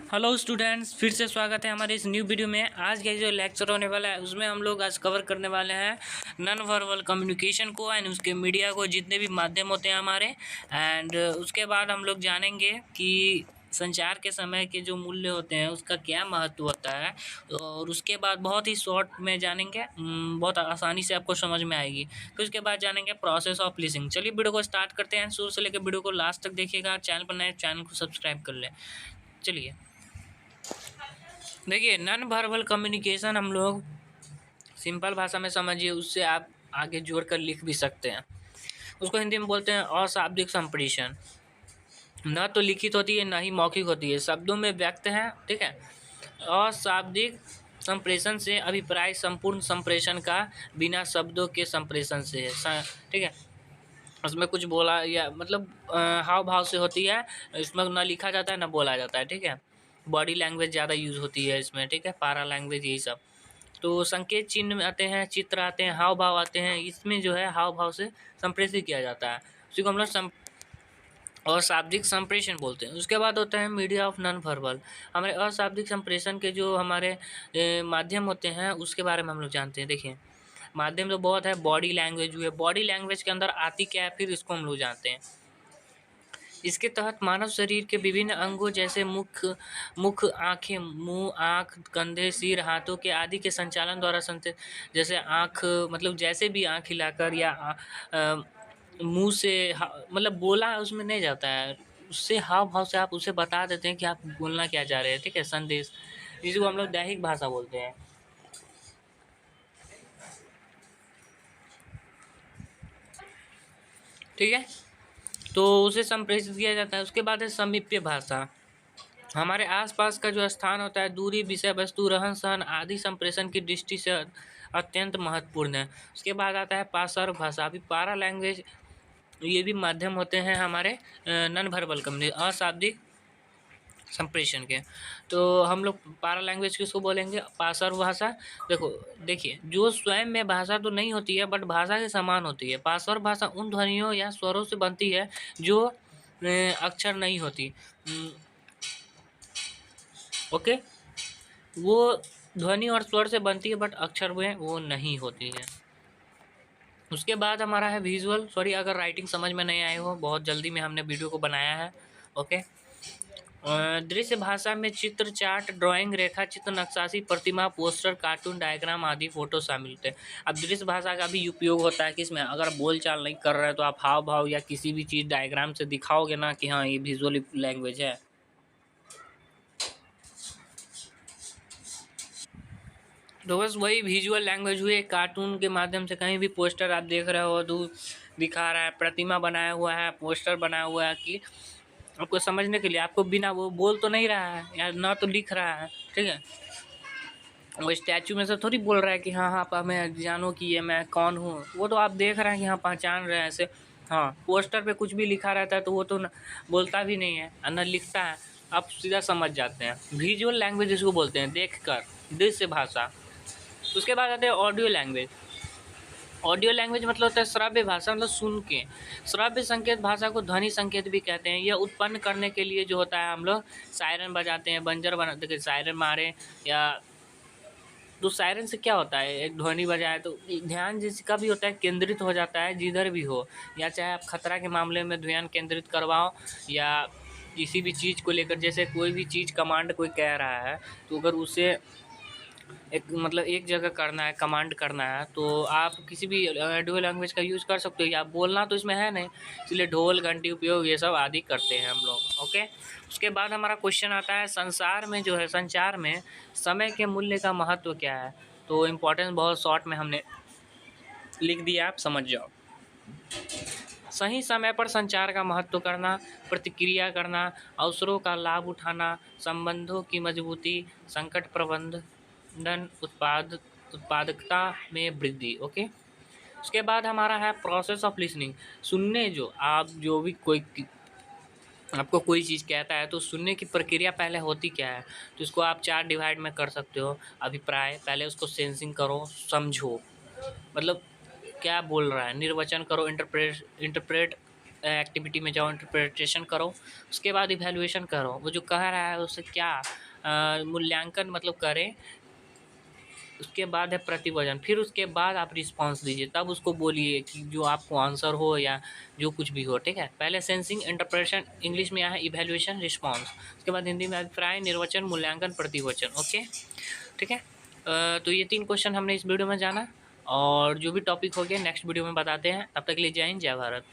Hello students, फिर से स्वागत है हमारे इस न्यू वीडियो में। आज का जो लेक्चर होने वाला है उसमें हम लोग आज कवर करने वाले हैं नॉन वर्बल कम्युनिकेशन को एंड उसके मीडिया को, जितने भी माध्यम होते हैं हमारे। एंड उसके बाद हम लोग जानेंगे कि संचार के समय के जो मूल्य होते हैं उसका क्या महत्व होता है, और उसके बाद बहुत ही शॉर्ट में जानेंगे, बहुत आसानी से आपको समझ में आएगी। फिर उसके बाद जानेंगे प्रोसेस ऑफ लिसनिंग। चलिए वीडियो को स्टार्ट करते हैं, शुरू से लेकर वीडियो को लास्ट तक देखिएगा। चैनल पर नए, चैनल को सब्सक्राइब कर लें। चलिए देखिए, नॉन वर्बल कम्युनिकेशन हम लोग सिंपल भाषा में समझिए, उससे आप आगे जोड़कर लिख भी सकते हैं। उसको हिंदी में बोलते हैं अशाब्दिक संप्रेषण। न तो लिखित होती है, न ही मौखिक होती है, शब्दों में व्यक्त है। ठीक है। अशाब्दिक संप्रेषण से अभिप्राय संपूर्ण संप्रेषण का बिना शब्दों के संप्रेषण से है। ठीक है। उसमें कुछ बोला या मतलब हाव भाव से होती है, इसमें ना लिखा जाता है ना बोला जाता है। ठीक है। बॉडी लैंग्वेज ज़्यादा यूज़ होती है इसमें। ठीक है। पारा लैंग्वेज यही सब। तो संकेत चिन्ह आते हैं, चित्र आते हैं, हाव भाव आते हैं। इसमें जो है हाव भाव से संप्रेषित किया जाता है, उसी को हम लोग और शाब्दिक संप्रेषण बोलते हैं। उसके बाद होता है मीडिया ऑफ नॉन वर्बल। हमारे अशाब्दिक संप्रेषण के जो हमारे माध्यम होते हैं उसके बारे में हम लोग जानते हैं। देखिए, माध्यम तो बहुत है। बॉडी लैंग्वेज हुई है, बॉडी लैंग्वेज के अंदर आती क्या है फिर इसको हम लोग जानते हैं। इसके तहत मानव शरीर के विभिन्न अंगों जैसे मुख, आँखें, मुंह, आँख, कंधे, सिर, हाथों के आदि के संचालन द्वारा जैसे आँख मतलब जैसे भी आँख हिलाकर या मुंह से मतलब बोला उसमें नहीं जाता है, उससे हाव भाव से आप उसे बता देते हैं कि आप बोलना क्या चाह रहे हैं। ठीक है। संदेश, जिसको हम लोग दैहिक भाषा बोलते हैं। ठीक है। तो उसे संप्रेषित किया जाता है। उसके बाद है समीप्य भाषा। हमारे आसपास का जो स्थान होता है, दूरी, विषय वस्तु, रहन सहन आदि संप्रेषण की दृष्टि से अत्यंत महत्वपूर्ण है। उसके बाद आता है पार्श्व भाषा। अभी पारा लैंग्वेज, ये भी माध्यम होते हैं हमारे नॉन वर्बल कम्युनिकेशन, अशाब्दिक संप्रेषण के। तो हम लोग पारा लैंग्वेज किसको बोलेंगे? पार्श्व भाषा। देखिए, जो स्वयं में भाषा तो नहीं होती है बट भाषा के समान होती है। पार्श्व भाषा उन ध्वनियों या स्वरों से बनती है जो अक्षर नहीं होती। ओके। वो ध्वनि और स्वर से बनती है बट अक्षर में वो नहीं होती है। उसके बाद हमारा है विजुअल। सॉरी अगर राइटिंग समझ में नहीं आई हो, बहुत जल्दी में हमने वीडियो को बनाया है। ओके। दृश्य भाषा में चित्र, चार्ट, ड्राइंग, रेखा चित्र, नक्काशी, प्रतिमा, पोस्टर, कार्टून, डायग्राम आदि फोटो शामिल होते हैं। अब दृश्य भाषा का भी उपयोग होता है कि इसमें अगर बोल चाल नहीं कर रहे हैं तो आप हाव भाव या किसी भी चीज़ डायग्राम से दिखाओगे ना कि हाँ ये विजुअल लैंग्वेज है। तो बस वही विजुअल लैंग्वेज हुई। कार्टून के माध्यम से कहीं भी पोस्टर आप देख रहे हो तो दिखा रहा है, प्रतिमा बनाया हुआ है, पोस्टर बनाया हुआ है कि आपको समझने के लिए, आपको बिना वो बोल तो नहीं रहा है या ना तो लिख रहा है। ठीक है। वो स्टैचू में से थोड़ी बोल रहा है कि हाँ आप हमें जानो कि ये मैं कौन हूँ। वो तो आप देख रहे हैं कि हाँ पहचान रहे हैं ऐसे। हाँ, पोस्टर पे कुछ भी लिखा रहता है तो वो तो बोलता भी नहीं है और न लिखता है, आप सीधा समझ जाते हैं। विजुअल लैंग्वेज इसको बोलते हैं, देख कर, दृश्य भाषा। उसके बाद आते हैं ऑडियो लैंग्वेज। ऑडियो लैंग्वेज मतलब होता है श्रव्य भाषा, मतलब सुन के। श्रव्य संकेत भाषा को ध्वनि संकेत भी कहते हैं। यह उत्पन्न करने के लिए जो होता है हम लोग सायरन बजाते हैं, बंजर बनाते हैं, सायरन मारे या तो सायरन से क्या होता है, एक ध्वनि बजाए तो ध्यान जिसका भी होता है केंद्रित हो जाता है जिधर भी हो, या चाहे आप खतरा के मामले में ध्यान केंद्रित करवाओ या किसी भी चीज़ को लेकर, जैसे कोई भी चीज़ कमांड कोई कह रहा है तो अगर उसे एक मतलब एक जगह करना है, कमांड करना है, तो आप किसी भी ऑडियो लैंग्वेज का यूज़ कर सकते हो। या बोलना तो इसमें है नहीं, इसलिए ढोल घंटी उपयोग ये सब आदि करते हैं हम लोग। ओके। उसके बाद हमारा क्वेश्चन आता है संसार में जो है, संचार में समय के मूल्य का महत्व क्या है। तो इम्पोर्टेंस बहुत शॉर्ट में हमने लिख दिया, आप समझ जाओ। सही समय पर संचार का महत्व करना, प्रतिक्रिया करना, अवसरों का लाभ उठाना, संबंधों की मजबूती, संकट प्रबंधन, उत्पादकता में वृद्धि। ओके। उसके बाद हमारा है प्रोसेस ऑफ लिसनिंग। सुनने, जो आप जो भी कोई आपको कोई चीज़ कहता है तो सुनने की प्रक्रिया पहले होती क्या है, तो इसको आप 4 डिवाइड में कर सकते हो। अभिप्राय, पहले उसको सेंसिंग करो, समझो मतलब क्या बोल रहा है, निर्वचन करो, इंटरप्रेट एक्टिविटी में जाओ, इंटरप्रिटेशन करो, उसके बाद इवैल्यूएशन करो। वो जो कह रहा है उससे क्या मूल्यांकन मतलब करें, उसके बाद है प्रतिवचन, फिर उसके बाद आप रिस्पॉन्स दीजिए, तब उसको बोलिए कि जो आपको आंसर हो या जो कुछ भी हो, ठीक है। पहले सेंसिंग, इंटरप्रेशन, इंग्लिश में यहाँ है इवैल्यूएशन, रिस्पॉन्स, उसके बाद हिंदी में अभिप्राय, निर्वचन, मूल्यांकन, प्रतिवचन। ओके, ठीक है। तो ये 3 क्वेश्चन हमने इस वीडियो में जाना, और जो भी टॉपिक हो गया नेक्स्ट वीडियो में बताते हैं। तब तक के लिए जय हिंद, जय भारत।